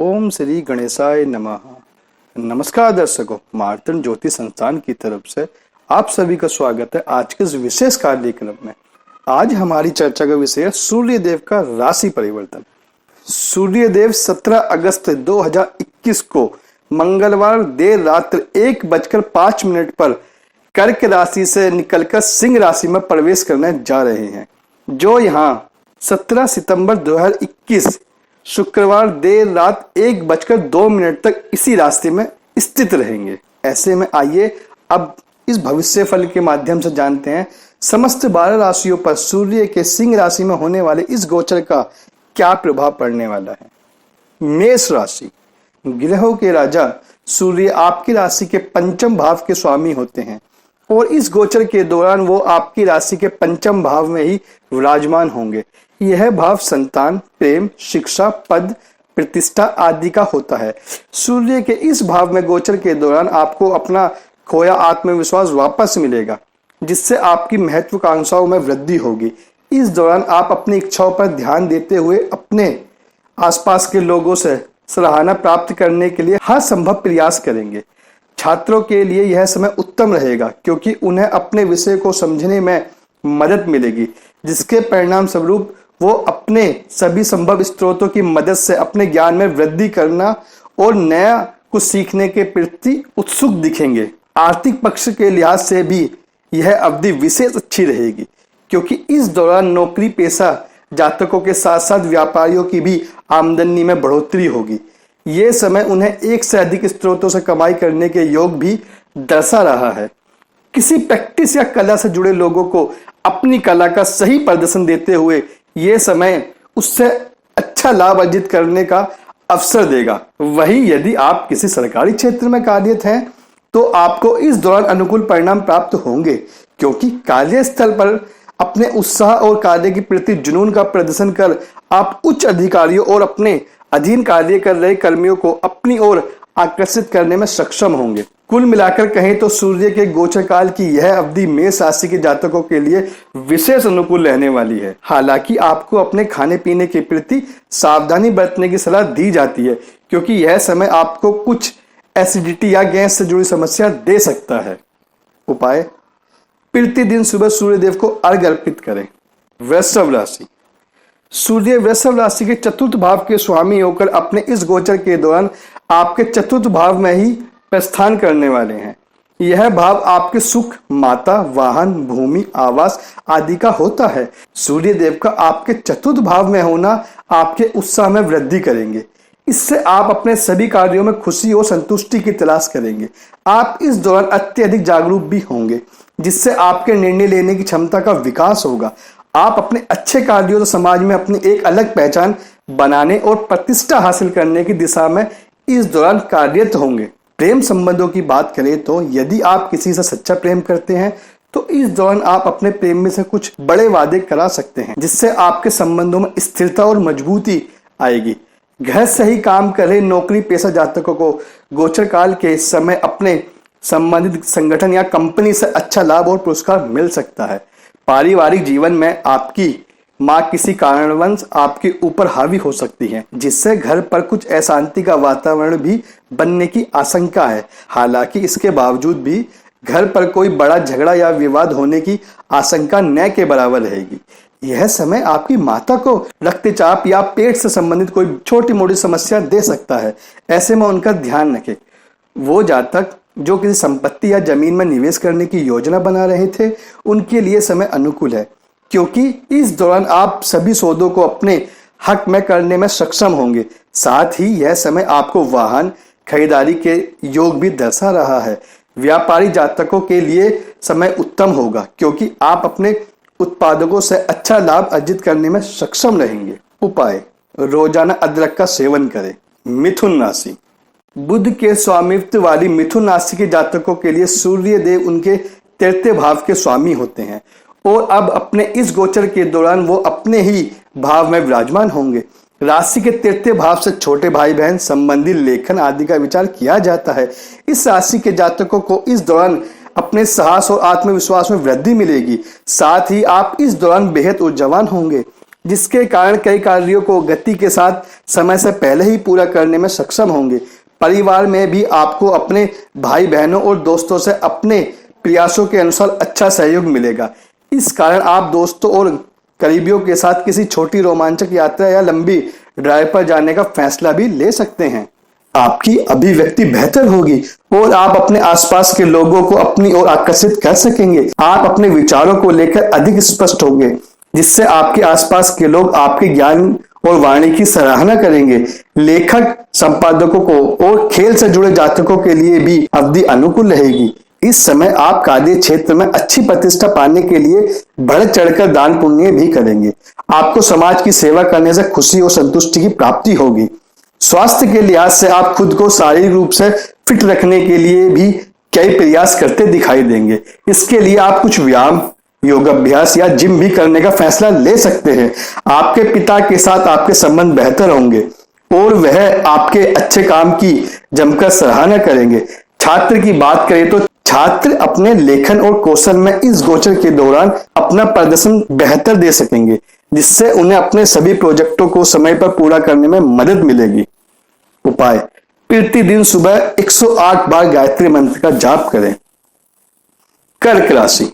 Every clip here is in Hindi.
ओम श्री गणेशाय नमः। नमस्कार दर्शकों, मार्तंड ज्योति संस्थान की तरफ से आप सभी का स्वागत है आज के इस विशेष कार्यक्रम में। आज हमारी चर्चा का विषय है सूर्यदेव का राशि परिवर्तन। सूर्यदेव 17 अगस्त 2021 को मंगलवार देर रात्र 1:05 पर कर्क राशि से निकलकर सिंह राशि में प्रवेश करने जा रहे हैं, जो यहाँ 17 सितंबर 2021 शुक्रवार देर रात 1:02 तक इसी रास्ते में स्थित रहेंगे। ऐसे में आइए अब इस भविष्य फल के माध्यम से जानते हैं समस्त 12 राशियों पर सूर्य के सिंह राशि में होने वाले इस गोचर का क्या प्रभाव पड़ने वाला है। मेष राशि, ग्रहों के राजा सूर्य आपकी राशि के पंचम भाव के स्वामी होते हैं और इस गोचर के दौरान वो आपकी राशि के पंचम भाव में ही विराजमान होंगे। यह भाव संतान, प्रेम, शिक्षा, पद, प्रतिष्ठा आदि का होता है। सूर्य के इस भाव में गोचर के दौरान आपको अपना खोया आत्मविश्वास वापस मिलेगा, जिससे आपकी महत्वाकांक्षाओं में वृद्धि होगी। इस दौरान आप अपनी इच्छाओं पर ध्यान देते हुए अपने आसपास के लोगों से सराहना प्राप्त करने के लिए हर संभव प्रयास करेंगे। छात्रों के लिए यह समय उत्तम रहेगा, क्योंकि उन्हें अपने विषय को समझने में मदद मिलेगी, जिसके परिणाम स्वरूप वो अपने सभी संभव स्रोतों की मदद से अपने ज्ञान में वृद्धि करना और नया कुछ सीखने के प्रति उत्सुक दिखेंगे। आर्थिक पक्ष के लिहाज से भी यह अवधि विशेष अच्छी रहेगी, क्योंकि इस दौरान नौकरी पेशा जातकों के साथ साथ व्यापारियों की भी आमदनी में बढ़ोतरी होगी। ये समय उन्हें एक से अधिक स्रोतों से कमाई करने के योग भी दर्शा रहा है। किसी प्रैक्टिस या कला से जुड़े लोगों को अपनी कला का सही प्रदर्शन देते हुए ये समय उससे अच्छा लाभ अर्जित करने का अवसर देगा। वहीं यदि आप किसी सरकारी क्षेत्र में कार्यरत हैं तो आपको इस दौरान अनुकूल परिणाम प्राप्त होंगे, क्योंकि कार्यस्थल पर अपने उत्साह और कार्य के प्रति जुनून का प्रदर्शन कर आप उच्च अधिकारियों और अपने अधीन कार्य कर रहे कर्मियों को अपनी ओर आकर्षित करने में सक्षम होंगे। कुल मिलाकर कहें तो सूर्य के गोचर काल की यह अवधि मेष राशि के जातकों के लिए विशेष अनुकूल रहने वाली है। हालांकि आपको अपने खाने पीने के प्रति सावधानी बरतने की सलाह दी जाती है, क्योंकि यह समय आपको कुछ एसिडिटी या गैस से जुड़ी समस्या दे सकता है। उपाय: प्रतिदिन सुबह सूर्यदेव को अर्घ्य अर्पित करें। वृषभ राशि, सूर्य वृषभ राशि के चतुर्थ भाव के स्वामी होकर अपने इस गोचर के दौरान आपके चतुर्थ भाव में ही प्रस्थान करने वाले हैं। यह भाव आपके सुख, माता, वाहन, भूमि, आवास आदि का होता है। सूर्य देव का आपके चतुर्थ भाव में होना आपके उत्साह में वृद्धि करेंगे। इससे आप अपने सभी कार्यों में खुशी और संतुष्टि की तलाश करेंगे। आप इस दौरान अत्यधिक जागरूक भी होंगे, जिससे आपके निर्णय लेने की क्षमता का विकास होगा। आप अपने अच्छे कार्यों से समाज में अपनी एक अलग पहचान बनाने और प्रतिष्ठा हासिल करने की दिशा में इस दौरान कार्यरत होंगे। प्रेम संबंधों की बात करें तो यदि आप किसी से सच्चा प्रेम करते हैं तो इस दौरान आप अपने प्रेम में से कुछ बड़े वादे करा सकते हैं, जिससे आपके संबंधों में स्थिरता और मजबूती आएगी। घर से ही काम कर रहे नौकरी पेशा जातकों को गोचर काल के समय अपने संबंधित संगठन या कंपनी से अच्छा लाभ और पुरस्कार मिल सकता है। पारिवारिक जीवन में आपकी माँ किसी कारणवश आपके ऊपर हावी हो सकती है, जिससे घर पर कुछ अशांति का वातावरण भी बनने की आशंका है। हालांकि इसके बावजूद भी घर पर कोई बड़ा झगड़ा या विवाद होने की आशंका न के बराबर रहेगी। यह समय आपकी माता को रक्तचाप या पेट से संबंधित कोई छोटी मोटी समस्या दे सकता है। ऐसे में उनका ध्यान रखें। वो जातक जो किसी संपत्ति या जमीन में निवेश करने की योजना बना रहे थे, उनके लिए समय अनुकूल है, क्योंकि इस दौरान आप सभी सौदों को अपने हक में करने में सक्षम होंगे। साथ ही यह समय आपको वाहन खरीदारी के योग भी दर्शा रहा है। व्यापारी जातकों के लिए समय उत्तम होगा, क्योंकि आप अपने उत्पादकों से अच्छा लाभ अर्जित करने में सक्षम रहेंगे। उपाय: रोजाना अदरक का सेवन करें। मिथुन राशि, बुध के स्वामित्व वाली मिथुन राशि के जातकों के लिए सूर्य देव उनके तृतीय भाव के स्वामी होते हैं और अब अपने इस गोचर के दौरान वो अपने ही भाव में विराजमान होंगे। राशि के तृतीय भाव से छोटे भाई बहन संबंधी लेखन आदि का विचार किया जाता है। इस राशि के जातकों को इस दौरान अपने साहस और आत्मविश्वास में वृद्धि मिलेगी। साथ ही आप इस दौरान बेहद ऊर्जावान होंगे। जिसके कारण कई कार्यों को गति के साथ समय से पहले ही पूरा करने में सक्षम होंगे। परिवार में भी आपको अपने भाई बहनों और दोस्तों से अपने प्रयासों के अनुसार अच्छा सहयोग मिलेगा। इस कारण आप दोस्तों और करीबियों के साथ किसी छोटी रोमांचक यात्रा या लंबी ड्राइव पर जाने का फैसला भी ले सकते हैं। आपकी अभिव्यक्ति बेहतर होगी और आप अपने आसपास के लोगों को अपनी ओर आकर्षित कर सकेंगे। आप अपने विचारों को लेकर अधिक स्पष्ट होंगे, जिससे आपके आसपास के लोग आपके ज्ञान और वाणी की सराहना करेंगे। लेखक, संपादकों को और खेल से जुड़े जातकों के लिए भी अवधि अनुकूल रहेगी। इस समय आप कार्य क्षेत्र में अच्छी प्रतिष्ठा पाने के लिए बढ़ चढ़कर दान पुण्य भी करेंगे। आपको समाज की सेवा करने से खुशी और संतुष्टि की प्राप्ति होगी। स्वास्थ्य के लिहाज से आप खुद को शारीरिक रूप से फिट रखने के लिए भी कई प्रयास करते दिखाई देंगे। इसके लिए आप कुछ व्यायाम, योगाभ्यास या जिम भी करने का फैसला ले सकते हैं। आपके पिता के साथ आपके संबंध बेहतर होंगे और वह आपके अच्छे काम की जमकर सराहना करेंगे। छात्र की बात करें तो छात्र अपने लेखन और कौशल में इस गोचर के दौरान अपना प्रदर्शन बेहतर दे सकेंगे, जिससे उन्हें अपने सभी प्रोजेक्टों को समय पर पूरा करने में मदद मिलेगी। उपाय: प्रतिदिन सुबह 108 बार गायत्री मंत्र का जाप करें। कर्क राशि।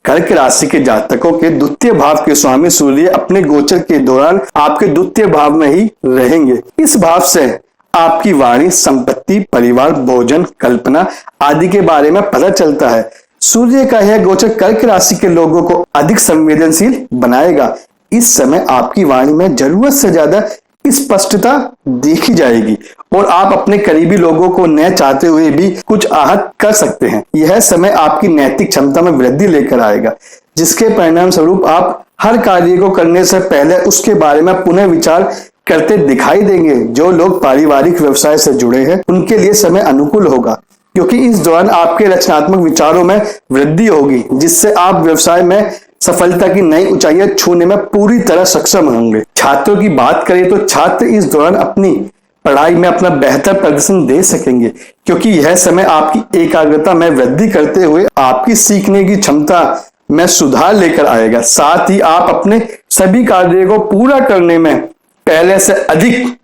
कर्क राशि के जातकों के द्वितीय भाव के स्वामी सूर्य अपने गोचर के दौरान आपके द्वितीय भाव में ही रहेंगे। इस भाव से आपकी वाणी, संपत्ति, परिवार, भोजन, कल्पना आदि के बारे में पता चलता है। सूर्य का यह गोचर कर्क राशि के लोगों को अधिक संवेदनशील बनाएगा। इस समय आपकी वाणी में जरूरत से ज्यादा स्पष्टता देखी जाएगी और आप अपने करीबी लोगों को न चाहते हुए भी कुछ आहत कर सकते हैं। यह समय आपकी नैतिक क्षमता में वृद्धि लेकर आएगा, जिसके परिणाम स्वरूप आप हर कार्य को करने से पहले उसके बारे में पुनः विचार करते दिखाई देंगे। जो लोग पारिवारिक व्यवसाय से जुड़े हैं उनके लिए समय अनुकूल होगा, क्योंकि इस दौरान आपके रचनात्मक विचारों में वृद्धि होगी, जिससे आप व्यवसाय में सफलता की नई ऊंचाइयां छूने में पूरी तरह सक्षम होंगे। छात्रों की बात करें तो छात्र इस दौरान अपनी पढ़ाई में अपना बेहतर प्रदर्शन दे सकेंगे, क्योंकि यह समय आपकी एकाग्रता में वृद्धि करते हुए आपकी सीखने की क्षमता में सुधार लेकर आएगा। साथ ही आप अपने सभी कार्यों को पूरा करने में पहले से अधिक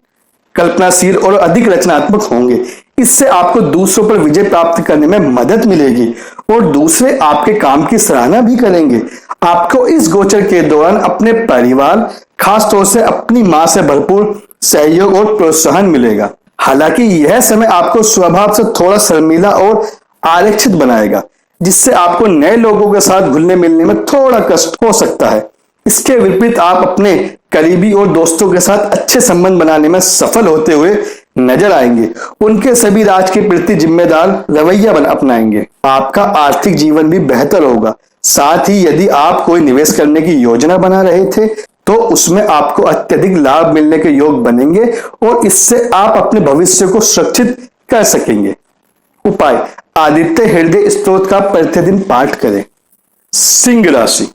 कल्पनाशील और अधिक रचनात्मक होंगे। इससे आपको दूसरों पर विजय प्राप्त करने में मदद मिलेगी और दूसरे आपके काम की सराहना भी करेंगे। आपको इस गोचर के दौरान अपने परिवार, खास तौर से अपनी मां से भरपूर सहयोग और प्रोत्साहन मिलेगा। हालांकि यह समय आपको स्वभाव से थोड़ा शर्मीला और आरक्षित बनाएगा, जिससे आपको नए लोगों के साथ घुलने मिलने में थोड़ा कष्ट हो सकता है। इसके विपरीत आप अपने करीबी और दोस्तों के साथ अच्छे संबंध बनाने में सफल होते हुए नजर आएंगे। उनके सभी राज के प्रति जिम्मेदार रवैया अपनाएंगे। आपका आर्थिक जीवन भी बेहतर होगा। साथ ही यदि आप कोई निवेश करने की योजना बना रहे थे तो उसमें आपको अत्यधिक लाभ मिलने के योग बनेंगे और इससे आप अपने भविष्य को सुरक्षित कर सकेंगे। उपाय: आदित्य हृदय स्तोत्र का प्रतिदिन पाठ करें। सिंह राशि।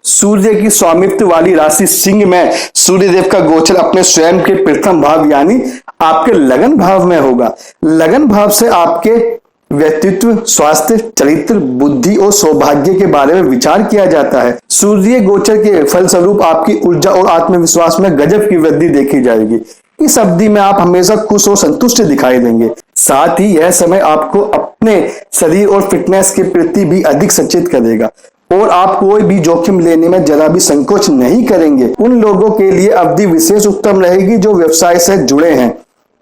सूर्य की स्वामित्व वाली राशि सिंह में सूर्यदेव का गोचर अपने स्वयं के प्रथम भाव यानी आपके लगन भाव में होगा। लगन भाव से आपके व्यक्तित्व, स्वास्थ्य, चरित्र, बुद्धि और सौभाग्य के बारे में विचार किया जाता है। सूर्य गोचर के फलस्वरूप आपकी ऊर्जा और आत्मविश्वास में गजब की वृद्धि देखी जाएगी। इस अवधि में आप हमेशा खुश और संतुष्ट दिखाई देंगे। साथ ही यह समय आपको अपने शरीर और फिटनेस के प्रति भी अधिक सचेत करेगा और आप कोई भी जोखिम लेने में जरा भी संकोच नहीं करेंगे। उन लोगों के लिए अवधि विशेष उत्तम रहेगी जो व्यवसाय से जुड़े हैं,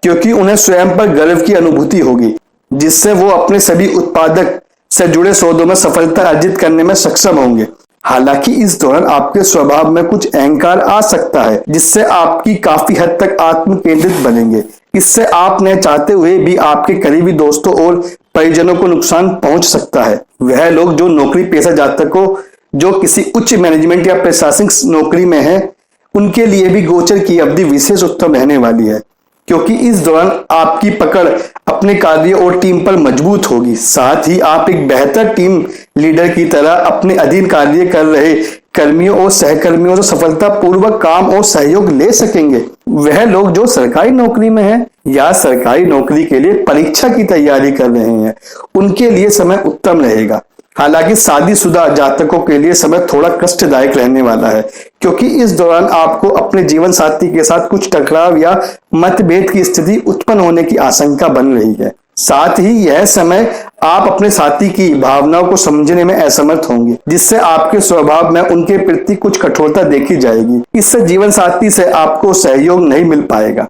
क्योंकि उन्हें स्वयं पर गर्व की अनुभूति होगी, जिससे वो अपने सभी उत्पादक से जुड़े सौदों में सफलता अर्जित करने में सक्षम होंगे। हालांकि इस दौरान आपके स्वभाव में कुछ अहंकार आ सकता है, जिससे आपकी काफी हद तक आत्म केंद्रित बनेंगे। इससे आप न चाहते हुए भी आपके करीबी दोस्तों और परिजनों को नुकसान पहुंच सकता है। वह लोग जो नौकरी पेशा जातकों जो किसी उच्च मैनेजमेंट या प्रशासनिक नौकरी में है, उनके लिए भी गोचर की अवधि विशेष उत्तम रहने वाली है, क्योंकि इस दौरान आपकी पकड़ अपने कार्य और टीम पर मजबूत होगी। साथ ही आप एक बेहतर टीम लीडर की तरह अपने अधीन कार्य कर रहे कर्मियों और सहकर्मियों से सफलता पूर्वक काम और सहयोग ले सकेंगे। वह लोग जो सरकारी नौकरी में हैं या सरकारी नौकरी के लिए परीक्षा की तैयारी कर रहे हैं, उनके लिए समय उत्तम रहेगा। हालांकि शादीशुदा जातकों के लिए समय थोड़ा कष्टदायक रहने वाला है, क्योंकि इस दौरान आपको अपने जीवन साथी के साथ कुछ टकराव या मतभेद की स्थिति उत्पन्न होने की आशंका बन रही है। साथ ही यह समय आप अपने साथी की भावनाओं को समझने में असमर्थ होंगे, जिससे आपके स्वभाव में उनके प्रति कुछ कठोरता देखी जाएगी। इससे जीवन साथी से आपको सहयोग नहीं मिल पाएगा।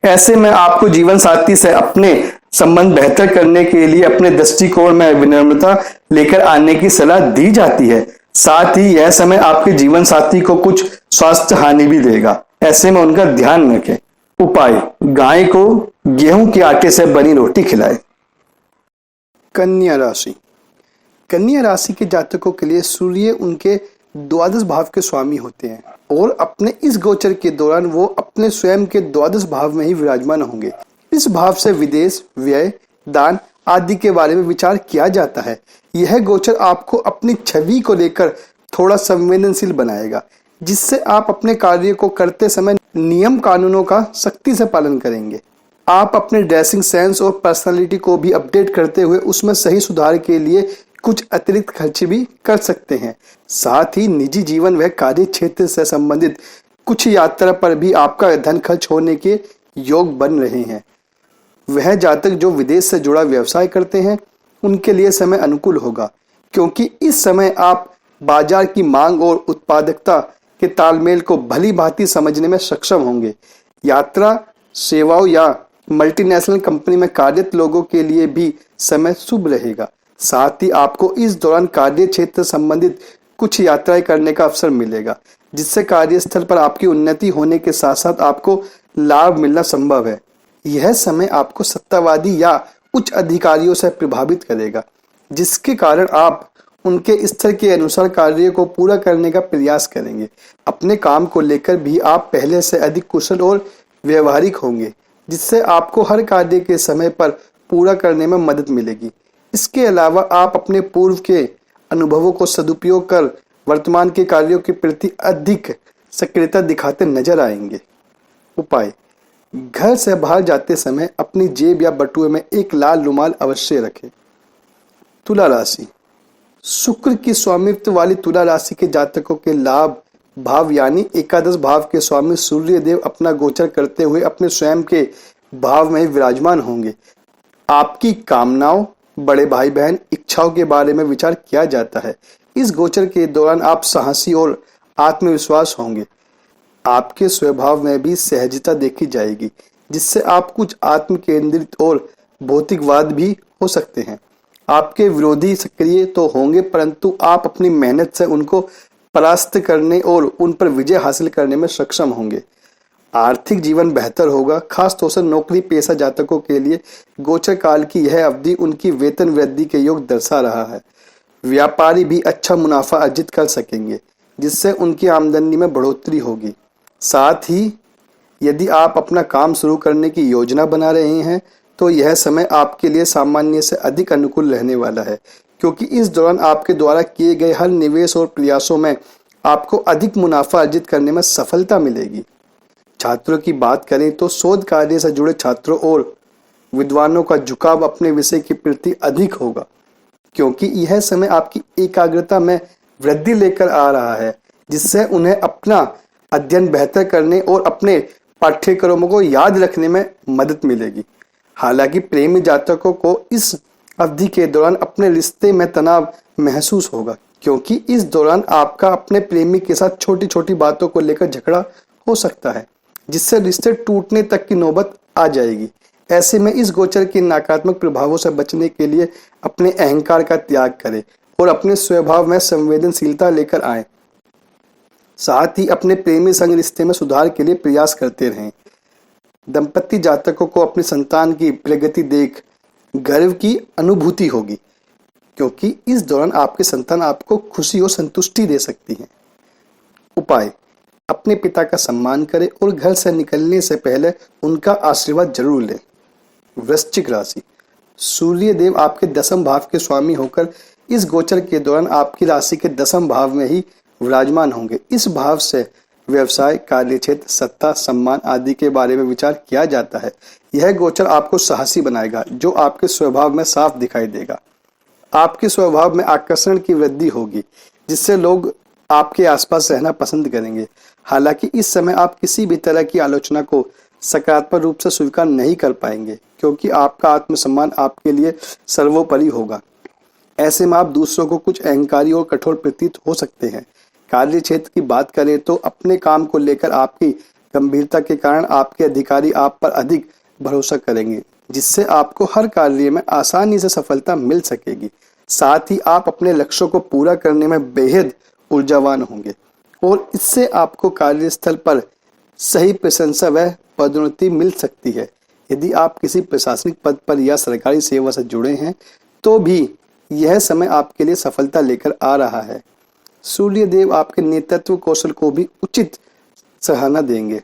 ऐसे में आपको जीवन साथी से अपने संबंध बेहतर करने के लिए अपने दृष्टिकोण में विनम्रता लेकर आने की सलाह दी जाती है। साथ ही यह समय आपके जीवन साथी को कुछ स्वास्थ्य हानि भी देगा, ऐसे में उनका ध्यान रखें। उपाय: गाय को गेहूं के आटे से बनी रोटी खिलाएं। कन्या राशि। कन्या राशि के जातकों के लिए सूर्य उनके द्वादश भाव के स्वामी होते हैं और अपने इस गोचर के दौरान वो अपने स्वयं के द्वादश भाव में ही विराजमान होंगे। इस भाव से विदेश, व्यय, दान आदि के बारे में विचार किया जाता है। यह गोचर आपको अपनी छवि को लेकर थोड़ा संवेदनशील बनाएगा, जिससे आप अपने कार्य को करते समय नियम कानूनों का सख्ती से पालन करेंगे। आप अपने ड्रेसिंग सेंस और पर्सनालिटी को भी अपडेट करते हुए उसमें सही सुधार के लिए कुछ अतिरिक्त खर्च भी कर सकते हैं। साथ ही निजी जीवन व कार्य क्षेत्र से संबंधित कुछ यात्रा पर भी आपका धन खर्च होने के योग बन रहे हैं। वह जातक जो विदेश से जुड़ा व्यवसाय करते हैं उनके लिए समय अनुकूल होगा, क्योंकि इस समय आप बाजार की मांग और उत्पादकता के तालमेल को भली भांति समझने में सक्षम होंगे। यात्रा, सेवाओं या मल्टीनेशनल कंपनी में कार्यरत लोगों के लिए भी समय शुभ रहेगा। साथ ही आपको इस दौरान कार्य क्षेत्र संबंधित कुछ यात्राएं करने का अवसर मिलेगा, जिससे कार्यस्थल पर आपकी उन्नति होने के साथ साथ आपको लाभ मिलना संभव है। यह समय आपको सत्तावादी या उच्च अधिकारियों से प्रभावित करेगा, जिसके कारण आप उनके स्तर के अनुसार कार्य को पूरा करने का प्रयास करेंगे। अपने काम को लेकर भी आप पहले से अधिक कुशल और व्यवहारिक होंगे, जिससे आपको हर कार्य के समय पर पूरा करने में मदद मिलेगी। इसके अलावा आप अपने पूर्व के अनुभवों को सदुपयोग कर वर्तमान के कार्यों के प्रति अधिक सक्रियता दिखाते नजर आएंगे। उपाय: घर से बाहर जाते समय अपनी जेब या बटुए में एक लाल रुमाल अवश्य रखें। तुला राशि। शुक्र की स्वामित्व वाली तुला राशि के जातकों के लाभ भाव यानी एकादश भाव के स्वामी सूर्य देव अपना गोचर करते हुए अपने स्वयं के भाव में विराजमान होंगे। आपकी कामनाओं, बड़े भाई बहन, इच्छाओं के बारे में विचार किया जाता है। इस गोचर के दौरान आप साहसी और आत्मविश्वास होंगे। आपके स्वभाव में भी सहजता देखी जाएगी, जिससे आप कुछ आत्म केंद्रित और भौतिकवाद भी हो सकते हैं। आपके विरोधी सक्रिय तो होंगे, परंतु आप अपनी मेहनत से उनको परास्त करने और उन पर विजय हासिल करने में सक्षम होंगे। आर्थिक जीवन बेहतर होगा। खास तौर से नौकरी पेशा जातकों के लिए गोचर काल की यह अवधि उनकी वेतन वृद्धि के योग दर्शा रहा है। व्यापारी भी अच्छा मुनाफा अर्जित कर सकेंगे, जिससे उनकी आमदनी में बढ़ोतरी होगी। साथ ही यदि आप अपना काम शुरू करने की योजना बना रहे हैं तो यह समय आपके लिए सामान्य से अधिक अनुकूल रहने वाला है, क्योंकि इस दौरान आपके द्वारा किए गए हर निवेश और प्रयासों में आपको अधिक मुनाफा अर्जित करने में सफलता मिलेगी। छात्रों की बात करें तो शोध कार्य से जुड़े छात्रों और विद्वानों का झुकाव अपने विषय के प्रति अधिक होगा, क्योंकि यह समय आपकी एकाग्रता में वृद्धि लेकर आ रहा है, जिससे उन्हें अपना अध्ययन बेहतर करने और अपने पाठ्यक्रमों को याद रखने में मदद मिलेगी। हालांकि प्रेमी जातकों को इस अवधि के दौरान अपने रिश्ते में तनाव महसूस होगा, क्योंकि इस दौरान आपका अपने प्रेमी के साथ छोटी छोटी बातों को लेकर झगड़ा हो सकता है, जिससे रिश्ते टूटने तक की नौबत आ जाएगी। ऐसे में इस गोचर के नकारात्मक प्रभावों से बचने के लिए अपने अहंकार का त्याग करें और अपने स्वभाव में संवेदनशीलता लेकर आएं। साथ ही अपने प्रेमी संग रिश्ते में सुधार के लिए प्रयास करते रहें। दंपति जातकों को अपनी संतान की प्रगति देख गर्व की अनुभूति होगी, क्योंकि इस दौरान आपकी संतान आपको खुशी और संतुष्टि दे सकती है। उपाय: अपने पिता का सम्मान करें और घर से निकलने से पहले उनका आशीर्वाद जरूर लें। वृश्चिक राशि। सूर्य देव आपके दसम भाव के स्वामी होकर इस गोचर के दौरान आपकी राशि के दसम भाव में ही विराजमान होंगे। इस भाव से व्यवसाय, कार्यक्षेत्र, सत्ता, सम्मान आदि के बारे में विचार किया जाता है। यह गोचर आपको साहसी बनाएगा, जो आपके स्वभाव में साफ दिखाई देगा। आपके स्वभाव में आकर्षण की वृद्धि होगी, जिससे लोग आपके आसपास रहना पसंद करेंगे। हालांकि इस समय आप किसी भी तरह की आलोचना को सकारात्मक रूप से स्वीकार नहीं कर पाएंगे, क्योंकि आपका आत्मसम्मान आपके लिए सर्वोपरि होगा। ऐसे में आप दूसरों को कुछ अहंकारी और कठोर प्रतीत हो सकते हैं। कार्य क्षेत्र की बात करें तो अपने काम को लेकर आपकी गंभीरता के कारण आपके अधिकारी आप पर अधिक भरोसा करेंगे, जिससे आपको हर कार्य में आसानी से सफलता मिल सकेगी। साथ ही आप अपने लक्ष्यों को पूरा करने में बेहद ऊर्जावान होंगे और इससे आपको कार्यस्थल पर सही प्रशंसा व पदोन्नति मिल सकती है। यदि आप किसी प्रशासनिक पद पर या सरकारी सेवा से जुड़े हैं तो भी यह समय आपके लिए सफलता लेकर आ रहा है। सूर्य देव आपके नेतृत्व कौशल को भी उचित सराहना देंगे,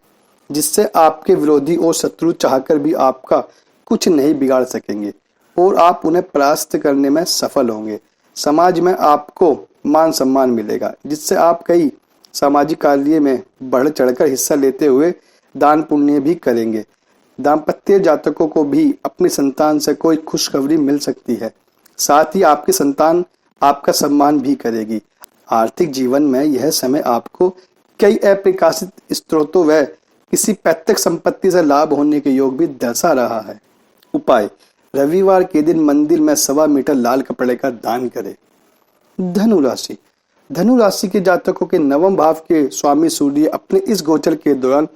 जिससे आपके विरोधी और शत्रु चाहकर भी आपका कुछ नहीं बिगाड़ सकेंगे और आप उन्हें परास्त करने में सफल होंगे। समाज में आपको मान सम्मान मिलेगा, जिससे आप कई सामाजिक कार्य में बढ़ चढ़कर हिस्सा लेते हुए दान पुण्य भी करेंगे। दाम्पत्य जातकों को भी अपनी संतान से कोई खुशखबरी मिल सकती है। साथ ही आपकी संतान आपका सम्मान भी करेगी। आर्थिक जीवन में यह समय आपको कई अप्रकाशित स्रोतों व किसी पैतृक संपत्ति से लाभ होने के योग भी दर्शा रहा है। उपाय: रविवार के दिन मंदिर में 1.25 मीटर लाल कपड़े का दान करें। धनु राशि: धनु राशि के जातकों के नवम भाव के स्वामी सूर्य अपने इस गोचर के दौरान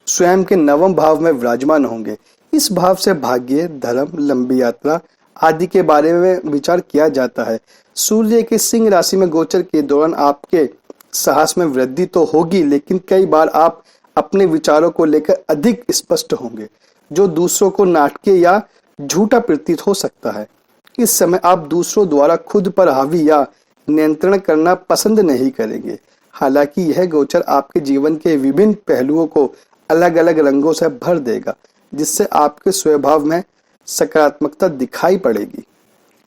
स्वयं के नवम भाव में विराजमान होंगे। इस भाव से भाग्य, धर्म, लंबी यात्रा आदि के बारे में विचार किया जाता है। सूर्य के सिंह राशि में गोचर के दौरान आपके साहस में वृद्धि तो होगी, लेकिन कई बार आप अपने विचारों को लेकर अधिक स्पष्ट होंगे, जो दूसरों को नाटकीय या झूठा प्रतीत हो सकता है। इस समय आप दूसरों द्वारा खुद पर हावी या नियंत्रण करना पसंद नहीं करेंगे। हालांकि यह गोचर आपके जीवन के विभिन्न पहलुओं को अलग अलग रंगों से भर देगा, जिससे आपके स्वभाव में सकारात्मकता दिखाई पड़ेगी।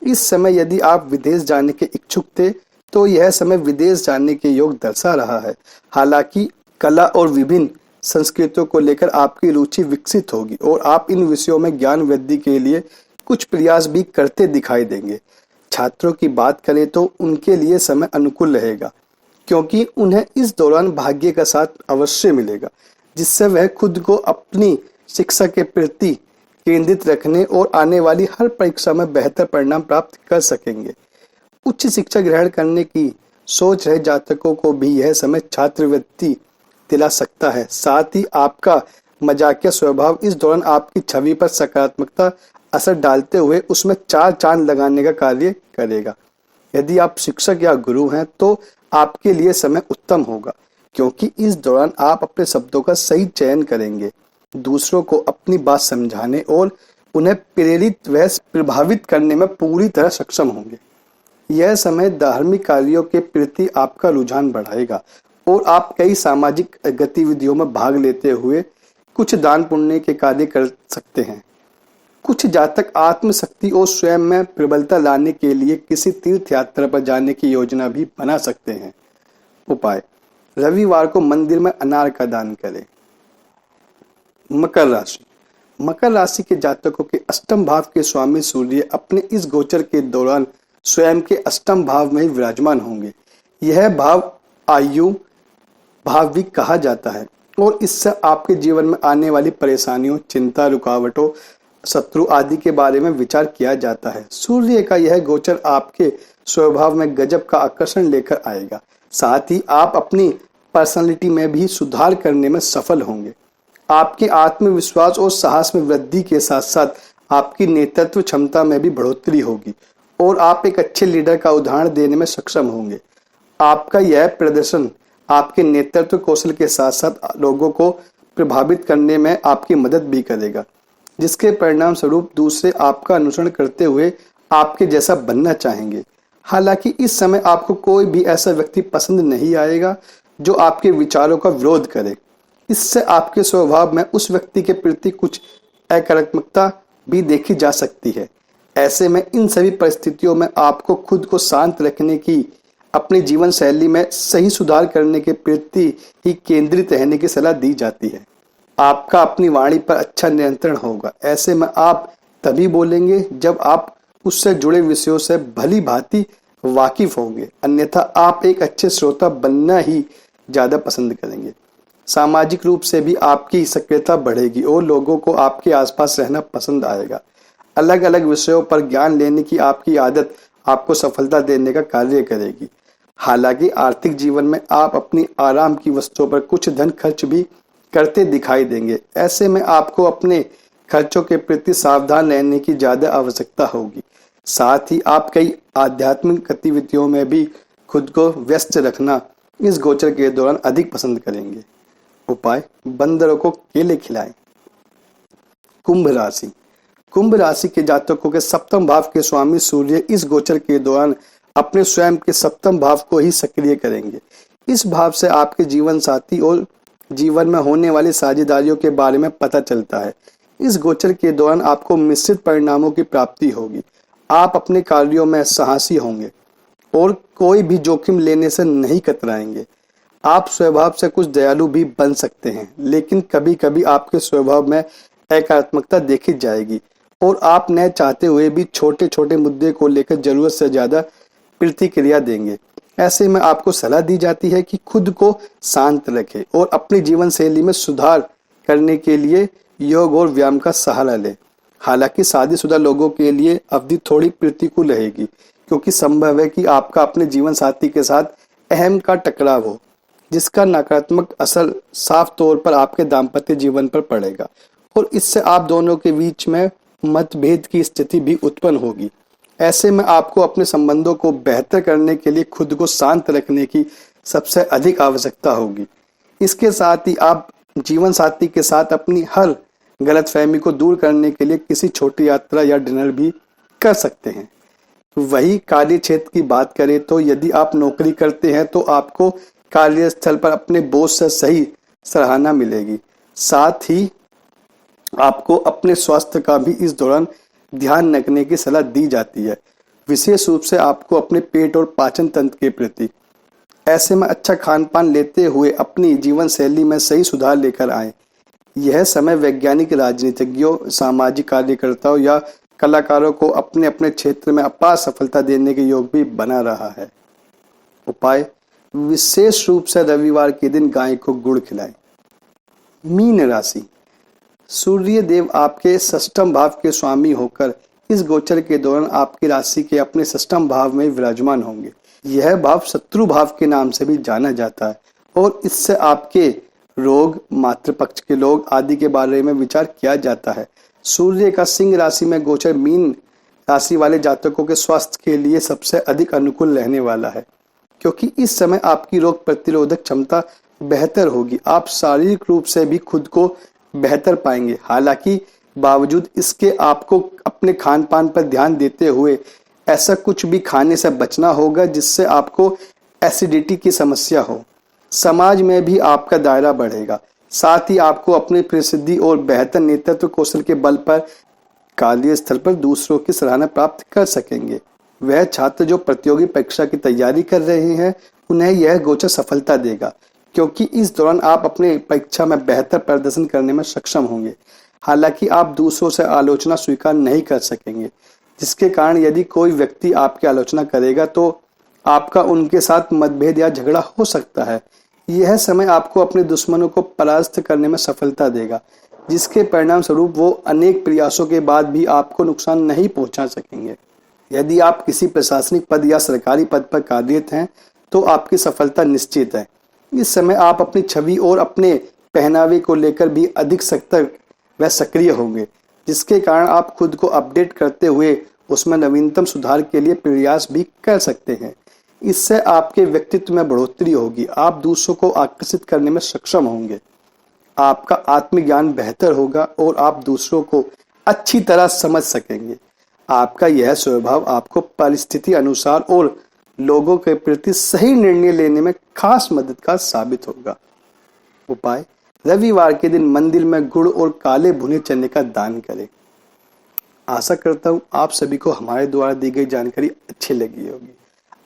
इस समय यदि आप विदेश जाने के इच्छुक थे तो यह समय विदेश जाने के योग दर्शा रहा है। हालांकि कला और विभिन्न संस्कृतियों को लेकर आपकी रुचि विकसित होगी और आप इन विषयों में ज्ञान वृद्धि के लिए कुछ प्रयास भी करते दिखाई देंगे। छात्रों की बात करें तो उनके लिए समय अनुकूल रहेगा, क्योंकि उन्हें इस दौरान भाग्य का साथ अवश्य मिलेगा, जिससे वह खुद को अपनी शिक्षा के प्रति केंद्रित रखने और आने वाली हर परीक्षा में बेहतर परिणाम प्राप्त कर सकेंगे। उच्च शिक्षा ग्रहण करने की सोच रहे जातकों को भी यह समय छात्रवृत्ति दिला सकता है। साथ ही आपका मजाकिया स्वभाव इस दौरान आपकी छवि पर सकारात्मकता असर डालते हुए उसमें 4 चांद लगाने का कार्य करेगा। यदि आप शिक्षक या गुरु हैं तो आपके लिए समय उत्तम होगा, क्योंकि इस दौरान आप अपने शब्दों का सही चयन करेंगे, दूसरों को अपनी बात समझाने और उन्हें प्रेरित व प्रभावित करने में पूरी तरह सक्षम होंगे। यह समय धार्मिक कार्यों के प्रति आपका रुझान बढ़ाएगा और आप कई सामाजिक गतिविधियों में भाग लेते हुए कुछ दान पुण्य के कार्य कर सकते हैं। कुछ जातक आत्मशक्ति और स्वयं में प्रबलता लाने के लिए किसी तीर्थ यात्रा पर जाने की योजना भी बना सकते हैं। उपाय: रविवार को मंदिर में अनार का दान करें। मकर राशि: मकर राशि के जातकों के अष्टम भाव के स्वामी सूर्य अपने इस गोचर के दौरान स्वयं के अष्टम भाव में ही विराजमान होंगे। यह भाव आयु भाव भी कहा जाता है और इससे आपके जीवन में आने वाली परेशानियों, चिंता, रुकावटों, शत्रु आदि के बारे में विचार किया जाता है। सूर्य का यह गोचर आपके स्वभाव में गजब का आकर्षण लेकर आएगा। साथ ही आप अपनी पर्सनालिटी में भी सुधार करने में सफल होंगे। आपके आत्मविश्वास और साहस में वृद्धि के साथ साथ आपकी नेतृत्व क्षमता में भी बढ़ोतरी होगी और आप एक अच्छे लीडर का उदाहरण देने में सक्षम होंगे। आपका यह प्रदर्शन आपके नेतृत्व कौशल के साथ साथ लोगों को प्रभावित करने में आपकी मदद भी करेगा, जिसके परिणाम स्वरूप दूसरे आपका अनुसरण करते हुए आपके जैसा बनना चाहेंगे। हालांकि इस समय आपको कोई भी ऐसा व्यक्ति पसंद नहीं आएगा जो आपके विचारों का विरोध करे। इससे आपके स्वभाव में उस व्यक्ति के प्रति कुछ अकारात्मकता भी देखी जा सकती है। ऐसे में इन सभी परिस्थितियों में आपको खुद को शांत रखने की, अपनी जीवन शैली में सही सुधार करने के प्रति ही केंद्रित रहने की सलाह दी जाती है। आपका अपनी वाणी पर अच्छा नियंत्रण होगा। ऐसे में आप तभी बोलेंगे जब आप उससे जुड़े विषयों से भली भांति वाकिफ होंगे, अन्यथा आप एक अच्छे श्रोता बनना ही ज्यादा पसंद करेंगे। सामाजिक रूप से भी आपकी सक्रियता बढ़ेगी और लोगों को आपके आसपास रहना पसंद आएगा। अलग अलग विषयों पर ज्ञान लेने की आपकी आदत आपको सफलता देने का कार्य करेगी। हालांकि आर्थिक जीवन में आप अपनी आराम की वस्तुओं पर कुछ धन खर्च भी करते दिखाई देंगे। ऐसे में आपको अपने खर्चों के प्रति सावधान रहने की ज्यादा आवश्यकता होगी। साथ ही आप कई आध्यात्मिक गतिविधियों में भी खुद को व्यस्त रखना इस गोचर के दौरान अधिक पसंद करेंगे। उपाय, बंदरों को केले खिलाएं। कुंभ राशि। कुंभ राशि के जातकों के सप्तम भाव के स्वामी सूर्य इस गोचर के दौरान अपने स्वयं के सप्तम भाव को ही सक्रिय करेंगे। इस भाव से आपके जीवन साथी और जीवन में होने वाली साझेदारियों के बारे में पता चलता है। इस गोचर के दौरान आपको मिश्रित परिणामों की प्राप्ति होगी। आप अपने कार्यों में साहसी होंगे और कोई भी जोखिम लेने से नहीं कतराएंगे। आप स्वभाव से कुछ दयालु भी बन सकते हैं, लेकिन कभी कभी आपके स्वभाव में एकात्मकता देखी जाएगी और आप न चाहते हुए भी छोटे छोटे मुद्दे को लेकर जरूरत से ज्यादा प्रतिक्रिया देंगे। ऐसे में आपको सलाह दी जाती है कि खुद को शांत रखें और अपनी जीवन शैली में सुधार करने के लिए योग और व्यायाम का सहारा लें। हालांकि शादीशुदा लोगों के लिए अवधि थोड़ी प्रतिकूल रहेगी, क्योंकि संभव है कि आपका अपने जीवन साथी के साथ अहम का टकराव हो, जिसका नकारात्मक असर साफ तौर पर आपके दाम्पत्य जीवन पर पड़ेगा और इससे आप दोनों के बीच में मतभेद की स्थिति भी उत्पन्न होगी। ऐसे में आपको अपने संबंधों को बेहतर करने के लिए खुद को शांत रखने की सबसे अधिक आवश्यकता होगी। इसके साथ ही आप जीवन साथी के साथ अपनी हर गलतफहमी को दूर करने के लिए किसी छोटी यात्रा या डिनर भी कर सकते हैं। वही कार्य क्षेत्र की बात करें तो यदि आप नौकरी करते हैं तो आपको कार्यस्थल पर अपने बॉस से सही सराहना मिलेगी। साथ ही आपको अपने स्वास्थ्य का भी इस दौरान ध्यान रखने की सलाह दी जाती है, विशेष रूप से आपको अपने पेट और पाचन तंत्र के प्रति। ऐसे में अच्छा खान पान लेते हुए अपनी जीवन शैली में सही सुधार लेकर आए। यह समय वैज्ञानिक, राजनीतिज्ञों, सामाजिक कार्यकर्ताओं या कलाकारों को अपने अपने क्षेत्र में अपार सफलता देने के योग भी बना रहा है। उपाय, विशेष रूप से रविवार के दिन गाय को गुड़ खिलाएं। मीन राशि। सूर्य देव आपके षष्ठम भाव के स्वामी होकर इस गोचर के दौरान आपकी राशि के अपने षष्ठम भाव में विराजमान होंगे। यह भाव शत्रु भाव के नाम से भी जाना जाता है और इससे आपके रोग, मातृपक्ष के लोग आदि के बारे में विचार किया जाता है। सूर्य का सिंह राशि में गोचर मीन राशि वाले जातकों के स्वास्थ्य के लिए सबसे अधिक अनुकूल रहने वाला है, क्योंकि इस समय आपकी रोग प्रतिरोधक क्षमता बेहतर होगी। आप शारीरिक रूप से भी खुद को बेहतर पाएंगे। हालांकि बावजूद इसके आपको अपने खान पान पर ध्यान देते हुए ऐसा कुछ भी खाने से बचना होगा जिससे आपको एसिडिटी की समस्या हो। समाज में भी आपका दायरा बढ़ेगा। साथ ही आपको अपनी प्रसिद्धि और बेहतर नेतृत्व कौशल के बल पर कार्यस्थल पर दूसरों की सराहना प्राप्त कर सकेंगे। वह छात्र जो प्रतियोगी परीक्षा की तैयारी कर रहे हैं उन्हें यह गोचर सफलता देगा, क्योंकि इस दौरान आप अपने परीक्षा में बेहतर प्रदर्शन करने में सक्षम होंगे। हालांकि आप दूसरों से आलोचना स्वीकार नहीं कर सकेंगे, जिसके कारण यदि कोई व्यक्ति आपकी आलोचना करेगा तो आपका उनके साथ मतभेद या झगड़ा हो सकता है। यह समय आपको अपने दुश्मनों को परास्त करने में सफलता देगा, जिसके परिणाम स्वरूप वो अनेक प्रयासों के बाद भी आपको नुकसान नहीं पहुंचा सकेंगे। यदि आप किसी प्रशासनिक पद या सरकारी पद पर कार्यरत हैं तो आपकी सफलता निश्चित है। इस समय आप अपनी छवि और अपने पहनावे को लेकर भी अधिक सतर्क व सक्रिय होंगे, जिसके कारण आप खुद को अपडेट करते हुए उसमें नवीनतम सुधार के लिए प्रयास भी कर सकते हैं। इससे आपके व्यक्तित्व में बढ़ोतरी होगी। आप दूसरों को आकर्षित करने में सक्षम होंगे। आपका आत्मज्ञान बेहतर होगा और आप दूसरों को अच्छी तरह समझ सकेंगे। आपका यह स्वभाव आपको परिस्थिति अनुसार और लोगों के प्रति सही निर्णय लेने में खास मददगार साबित होगा। उपाय, रविवार के दिन मंदिर में गुड़ और काले भुने चने का दान करें। आशा करता हूँ आप सभी को हमारे द्वारा दी गई जानकारी अच्छी लगी होगी।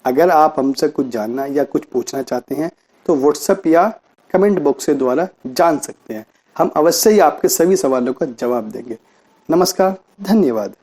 अगर आप हमसे कुछ जानना या कुछ पूछना चाहते हैं तो व्हाट्सएप या कमेंट बॉक्स के द्वारा जान सकते हैं। हम अवश्य ही आपके सभी सवालों का जवाब देंगे। नमस्कार, धन्यवाद।